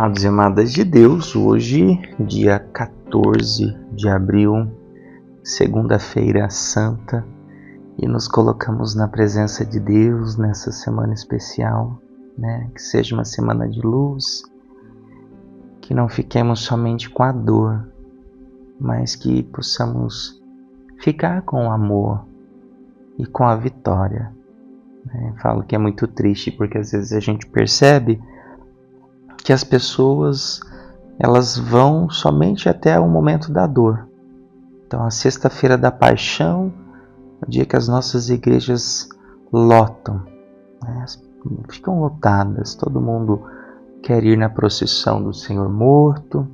Amados e amadas de Deus, hoje, dia 14 de abril, segunda-feira santa, e nos colocamos na presença de Deus nessa semana especial, que seja uma semana de luz, que não fiquemos somente com a dor, mas que possamos ficar com o amor e com a vitória. Falo que é muito triste porque às vezes a gente percebe que as pessoas elas vão somente até o momento da dor. Então a sexta-feira da paixão, o dia que as nossas igrejas lotam, ficam lotadas, todo mundo quer ir na procissão do Senhor morto,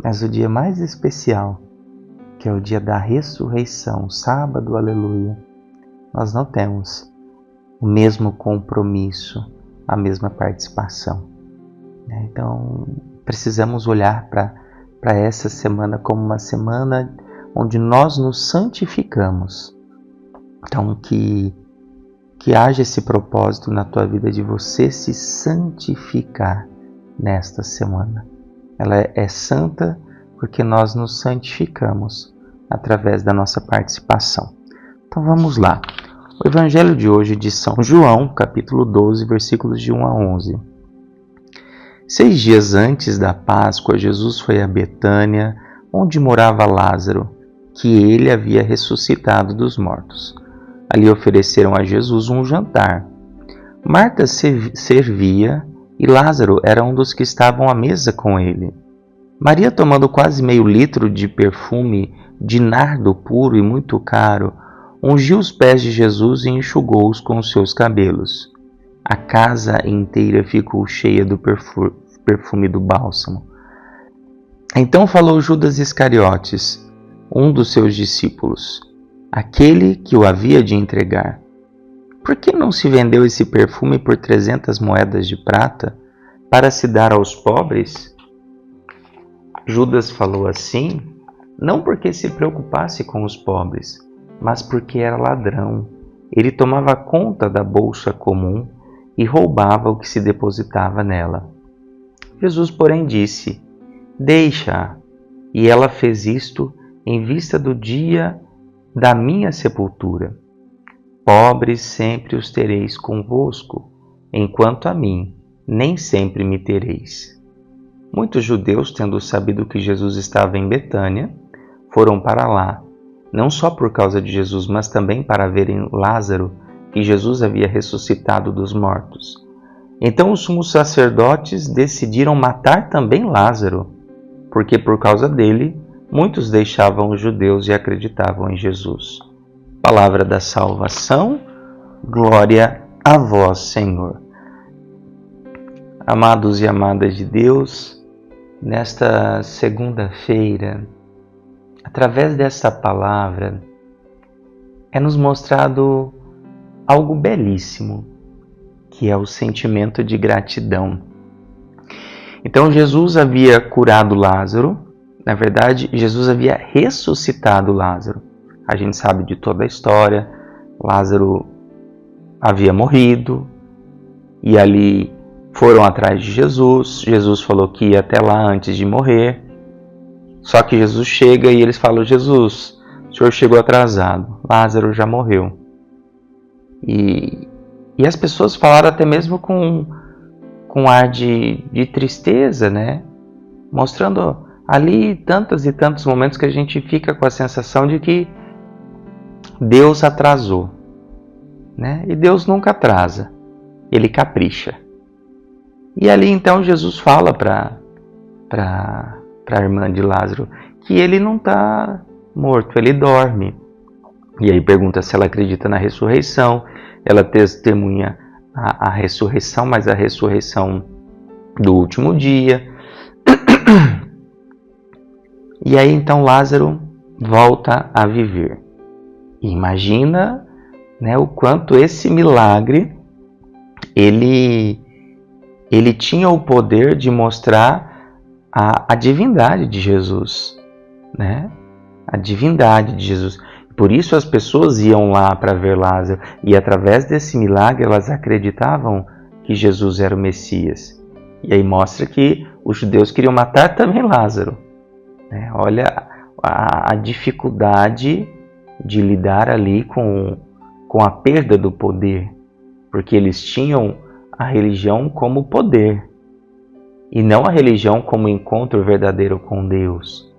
mas o dia mais especial, que é o dia da ressurreição, sábado, aleluia, nós não temos o mesmo compromisso, a mesma participação. Então, precisamos olhar para essa semana como uma semana onde nós nos santificamos. Então, que haja esse propósito na tua vida de você se santificar nesta semana. Ela é santa porque nós nos santificamos através da nossa participação. Então, vamos lá. O Evangelho de hoje de São João, capítulo 12, versículos de 1 a 11. 6 dias antes da Páscoa, Jesus foi a Betânia, onde morava Lázaro, que ele havia ressuscitado dos mortos. Ali ofereceram a Jesus um jantar. Marta servia e Lázaro era um dos que estavam à mesa com ele. Maria, tomando quase meio litro de perfume de nardo puro e muito caro, ungiu os pés de Jesus e enxugou-os com os seus cabelos. A casa inteira ficou cheia do perfume do bálsamo. Então falou Judas Iscariotes, um dos seus discípulos, aquele que o havia de entregar. Por que não se vendeu esse perfume por 300 moedas de prata para se dar aos pobres? Judas falou assim, não porque se preocupasse com os pobres, mas porque era ladrão. Ele tomava conta da bolsa comum e roubava o que se depositava nela. Jesus, porém, disse, deixa-a, e ela fez isto em vista do dia da minha sepultura. Pobres sempre os tereis convosco, enquanto a mim nem sempre me tereis. Muitos judeus, tendo sabido que Jesus estava em Betânia, foram para lá, não só por causa de Jesus, mas também para verem Lázaro, que Jesus havia ressuscitado dos mortos. Então os sumos sacerdotes decidiram matar também Lázaro, porque por causa dele, muitos deixavam os judeus e acreditavam em Jesus. Palavra da salvação, glória a vós, Senhor. Amados e amadas de Deus, nesta segunda-feira, através desta palavra, é nos mostrado algo belíssimo, que é o sentimento de gratidão. Então Jesus havia curado Lázaro, na verdade Jesus havia ressuscitado Lázaro. A gente sabe de toda a história, Lázaro havia morrido e ali foram atrás de Jesus. Jesus falou que ia até lá antes de morrer, só que Jesus chega e eles falam, Jesus, o senhor chegou atrasado, Lázaro já morreu. E as pessoas falaram até mesmo com ar de tristeza, mostrando ali tantos e tantos momentos que a gente fica com a sensação de que Deus atrasou. E Deus nunca atrasa, Ele capricha. E ali então Jesus fala para a irmã de Lázaro que ele não está morto, ele dorme. E aí pergunta se ela acredita na ressurreição. Ela testemunha a ressurreição, mas a ressurreição do último dia. E aí então Lázaro volta a viver. E imagina o quanto esse milagre ele tinha o poder de mostrar a divindade de Jesus. A divindade de Jesus. Por isso as pessoas iam lá para ver Lázaro e através desse milagre elas acreditavam que Jesus era o Messias. E aí mostra que os judeus queriam matar também Lázaro. Olha a dificuldade de lidar ali com a perda do poder, porque eles tinham a religião como poder e não a religião como encontro verdadeiro com Deus.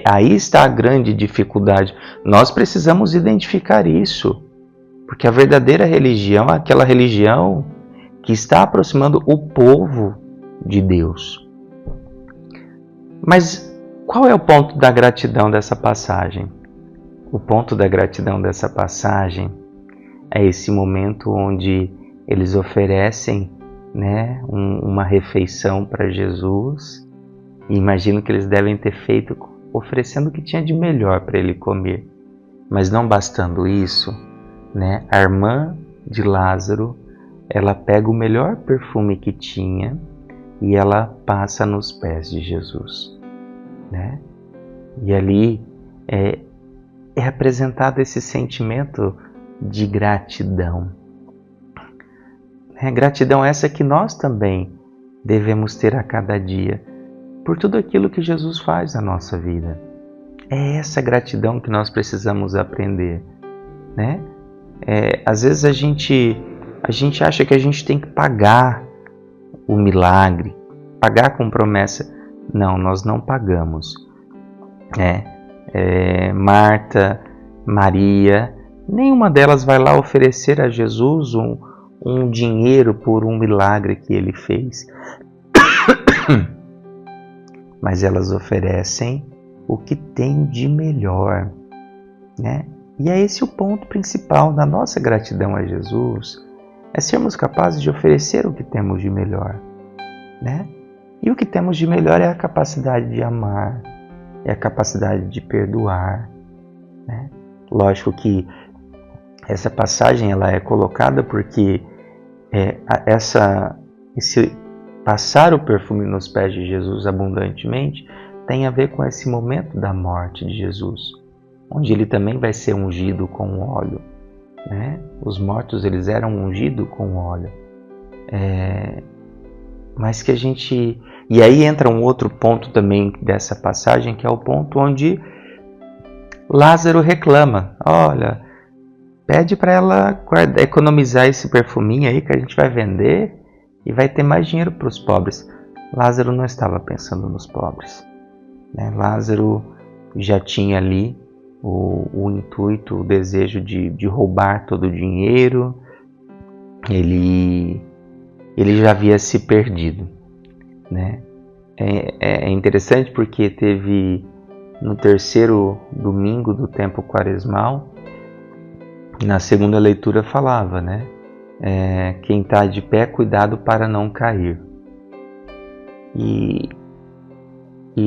Aí está a grande dificuldade. Nós precisamos identificar isso, porque a verdadeira religião é aquela religião que está aproximando o povo de Deus. Mas qual é o ponto da gratidão dessa passagem? O ponto da gratidão dessa passagem é esse momento onde eles oferecem, uma refeição para Jesus. E imagino que eles devem ter feito oferecendo o que tinha de melhor para ele comer. Mas não bastando isso, a irmã de Lázaro, ela pega o melhor perfume que tinha e ela passa nos pés de Jesus. E ali é apresentado esse sentimento de gratidão. Gratidão essa que nós também devemos ter a cada dia por tudo aquilo que Jesus faz na nossa vida. É essa gratidão que nós precisamos aprender. Às vezes a gente acha que a gente tem que pagar o milagre, pagar com promessa. Não, nós não pagamos. Marta, Maria, nenhuma delas vai lá oferecer a Jesus um dinheiro por um milagre que ele fez. Mas elas oferecem o que tem de melhor. E é esse o ponto principal da nossa gratidão a Jesus, é sermos capazes de oferecer o que temos de melhor. E o que temos de melhor é a capacidade de amar, é a capacidade de perdoar. Lógico que essa passagem ela é colocada porque esse passar o perfume nos pés de Jesus abundantemente tem a ver com esse momento da morte de Jesus, onde ele também vai ser ungido com óleo. Os mortos eles eram ungidos com óleo. Mas que a gente... E aí entra um outro ponto também dessa passagem, que é o ponto onde Lázaro reclama. Olha, pede para ela economizar esse perfuminho aí que a gente vai vender e vai ter mais dinheiro para os pobres. Lázaro não estava pensando nos pobres. Lázaro já tinha ali o intuito, o desejo de roubar todo o dinheiro. Ele já havia se perdido. É interessante porque teve no terceiro domingo do tempo quaresmal, na segunda leitura falava, quem está de pé, cuidado para não cair. E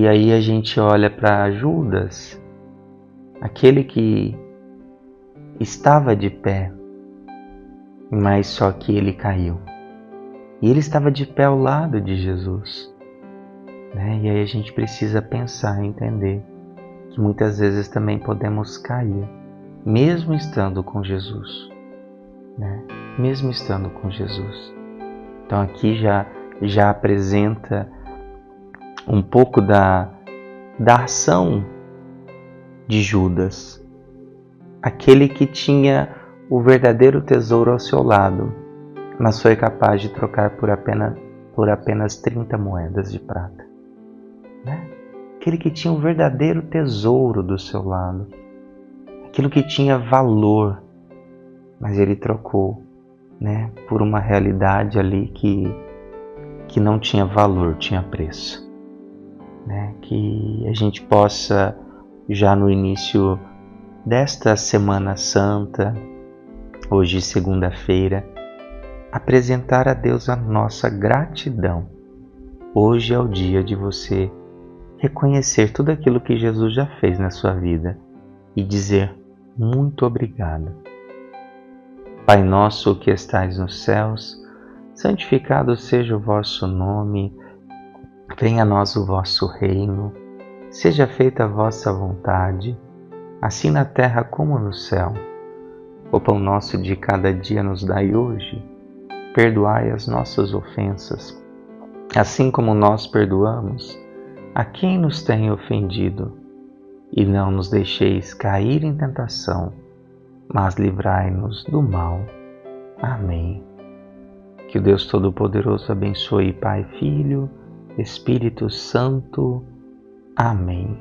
aí a gente olha para Judas, aquele que estava de pé, mas só que ele caiu. E ele estava de pé ao lado de Jesus. E aí a gente precisa pensar e entender que muitas vezes também podemos cair, mesmo estando com Jesus. Mesmo estando com Jesus. Então aqui já apresenta um pouco da ação de Judas. Aquele que tinha o verdadeiro tesouro ao seu lado, mas foi capaz de trocar por apenas 30 moedas de prata. Aquele que tinha o verdadeiro tesouro do seu lado, aquilo que tinha valor, mas ele trocou por uma realidade ali que não tinha valor, tinha preço. Que a gente possa, já no início desta Semana Santa, hoje segunda-feira, apresentar a Deus a nossa gratidão. Hoje é o dia de você reconhecer tudo aquilo que Jesus já fez na sua vida e dizer muito obrigado. Pai nosso que estais nos céus, santificado seja o vosso nome, venha a nós o vosso reino, seja feita a vossa vontade, assim na terra como no céu. O pão nosso de cada dia nos dai hoje, perdoai as nossas ofensas, assim como nós perdoamos a quem nos tem ofendido. E não nos deixeis cair em tentação, mas livrai-nos do mal. Amém. Que o Deus Todo-Poderoso abençoe Pai, Filho, Espírito Santo. Amém.